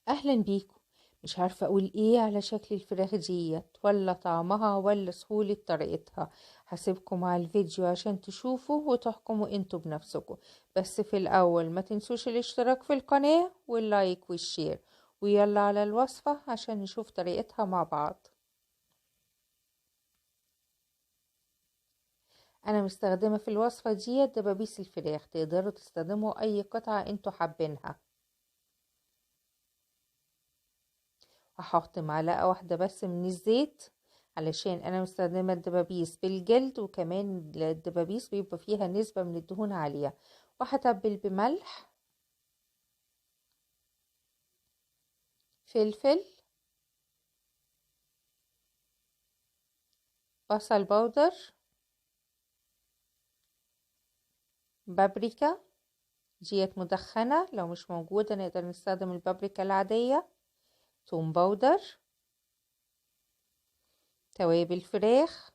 اهلا بيكم. مش عارفه اقول ايه على شكل الفراخ ديت ولا طعمها ولا سهوله طريقتها. هسيبكم على الفيديو عشان تشوفوا وتحكموا انتوا بنفسكم. بس في الاول ما تنسوش الاشتراك في القناه واللايك والشير. ويلا على الوصفه عشان نشوف طريقتها مع بعض. انا مستخدمه في الوصفه ديت دبابيس الفراخ، تقدروا تستخدموا اي قطعه انتوا حابينها. هحط معلقة واحدة بس من الزيت، علشان انا مستخدمة الدبابيس بالجلد، وكمان الدبابيس بيبقى فيها نسبة من الدهون عالية. وهتبل بملح، فلفل، بصل بودر، بابريكا ديت مدخنة، لو مش موجودة نقدر نستخدم البابريكا العادية، توم بودر، توابل فراخ،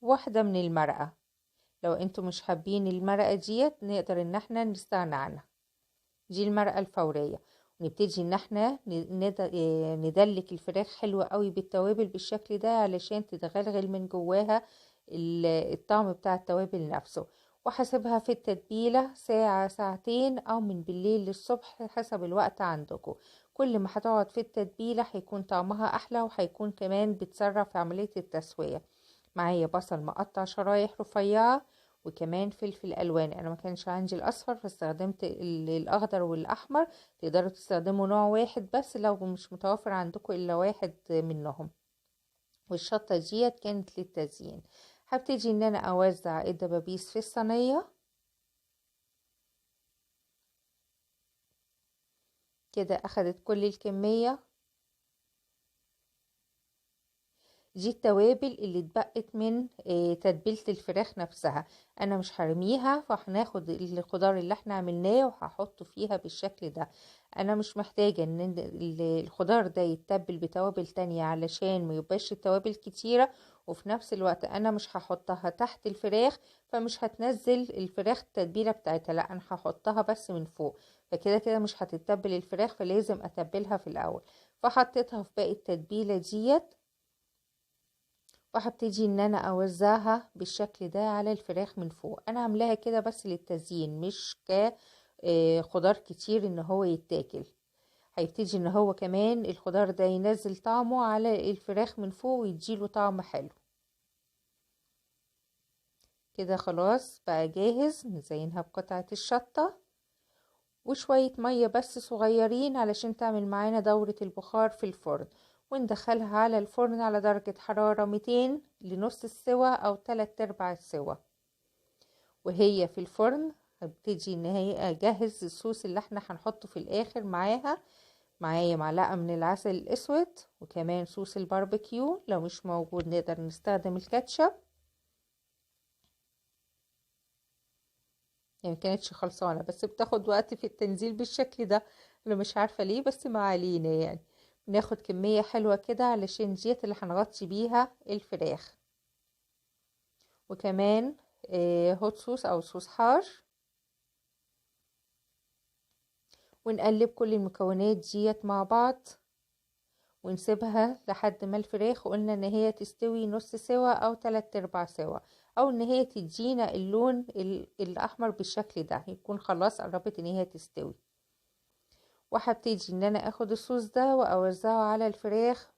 واحدة من المرقة. لو انتوا مش حابين المرقة ديت نقدر ان احنا نستغنى عنها، دي المرقة الفورية. ونبتدي ان احنا ندلك الفراخ حلوة قوي بالتوابل بالشكل ده علشان تتغلغل من جواها الطعم بتاع التوابل نفسه. وحسبها في التتبيلة ساعة ساعتين او من بالليل للصبح حسب الوقت عندكم. كل ما هتقعد في التتبيلة هيكون طعمها احلى، وهيكون كمان بتسرع في عملية التسوية. معايا بصل مقطع شرايح رفيعة، وكمان فلفل الوان. انا ما كانش عندي الاصفر فاستخدمت الاخضر والاحمر. تقدروا تستخدموا نوع واحد بس لو مش متوفر عندكم الا واحد منهم. والشطه ديت كانت للتزيين. هبتدي ان انا اوزع الدبابيس في الصينيه كده، اخدت كل الكميه. دي التوابل اللي اتبقت من تتبيلة الفراخ نفسها. انا مش هرميها، فهناخد الخضار اللي احنا عملناه وهحطه فيها بالشكل ده. انا مش محتاجة ان الخضار ده يتبل بتوابل تانية علشان ما يبقاش التوابل كتيرة. وفي نفس الوقت انا مش هحطها تحت الفراخ، فمش هتنزل الفراخ التتبيلة بتاعتها، لا انا هحطها بس من فوق. فكده كده مش هتتبل الفراخ، فلازم اتبلها في الاول. فحطيتها في باقي التتبيلة ديت، وهبتدي ان انا اوزعها بالشكل ده على الفراخ من فوق. انا عاملاها كده بس للتزيين، مش ك خضار كتير ان هو يتاكل. هيبتدي ان هو كمان الخضار ده ينزل طعمه على الفراخ من فوق ويديله طعم حلو. كده خلاص بقى جاهز. نزينها بقطعة الشطة وشوية مية بس صغيرين علشان تعمل معانا دورة البخار في الفرن. وندخلها على الفرن على درجة حرارة 200 لنص السوا أو 3/4 السوا. وهي في الفرن هبتدي ان هي اجهز الصوص اللي احنا هنحطه في الاخر معاها. معايا معلقة من العسل الاسود، وكمان صوص الباربيكيو. لو مش موجود نقدر نستخدم الكاتشب، يعني مكانتش خلصانة بس بتاخد وقت في التنزيل بالشكل ده. انا مش عارفة ليه بس ما علينا يعني. ناخد كمية حلوة كده علشان ديت اللي هنغطي بيها الفراخ. وكمان هوت صوص او صوص حار. ونقلب كل المكونات ديت مع بعض، ونسيبها لحد ما الفراخ قلنا ان هي تستوي نص سوا او 3/4 سوا، او ان هي تدينا اللون الاحمر بالشكل ده، يكون خلاص قربت ان هي تستوي. وهبتدي ان انا اخد الصوص ده واوزعه على الفراخ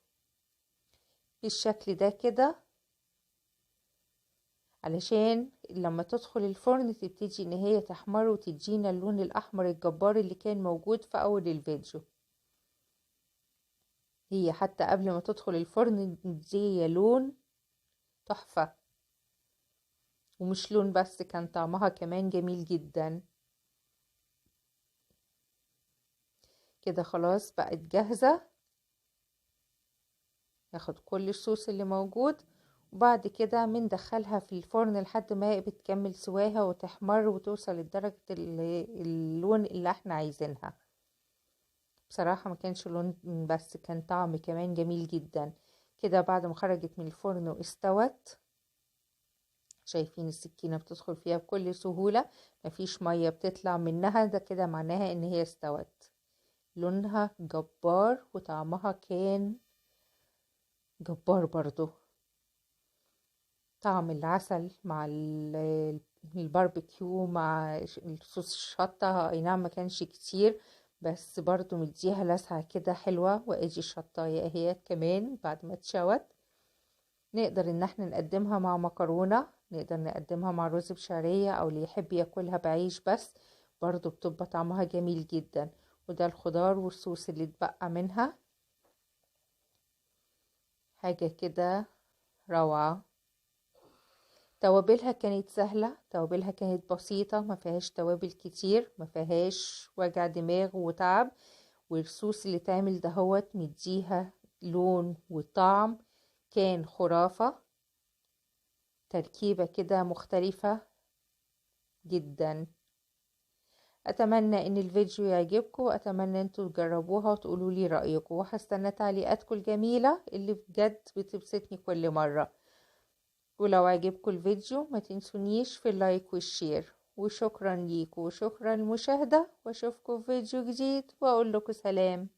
بالشكل ده كده، علشان لما تدخل الفرن تبتدي ان هي تحمر وتدينا اللون الاحمر الجبار اللي كان موجود في اول الفيديو. هي حتى قبل ما تدخل الفرن دي لون تحفة، ومش لون بس، كان طعمها كمان جميل جدا. كده خلاص بقت جاهزة. ناخد كل الصوص اللي موجود، وبعد كده بندخلها في الفرن لحد ما بتكمل سواها وتحمر وتوصل لدرجة اللون اللي احنا عايزينها. بصراحة ما كانش لون بس، كان طعم كمان جميل جدا. كده بعد ما خرجت من الفرن واستوت، شايفين السكينة بتدخل فيها بكل سهولة، مفيش مية بتطلع منها، ده كده معناها ان هي استوت. لونها جبار وطعمها كان جبار برضو. طعم العسل مع الباربيكيو مع الصوص الشطة، اي نعم ما كانش كتير بس برضو مديها لسعة كده حلوة. وادي الشطاية اهيت كمان بعد ما اتشوت. نقدر ان احنا نقدمها مع مكرونة، نقدر نقدمها مع رز بشعرية، او اللي يحب ياكلها بعيش بس برضو بتبقى طعمها جميل جدا. وده الخضار والصوص اللي اتبقى منها، حاجة كده روعة. توابلها كانت سهلة، توابلها كانت بسيطة، ما فيهاش توابل كتير، ما فيهاش وجع دماغ وتعب. والصوص اللي تعمل دهوت مديها لون وطعم كان خرافة. تركيبة كده مختلفة جدا. اتمنى ان الفيديو يعجبكم، واتمنى انتوا تجربوها وتقولوا لي رأيكم، وهستنى تعليقاتكم الجميلة اللي بجد بتبسطني كل مرة. ولو عجبكم الفيديو ما تنسونيش في اللايك والشير. وشكرا ليكم وشكرا للمشاهدة، واشوفكم في فيديو جديد واقول لكم سلام.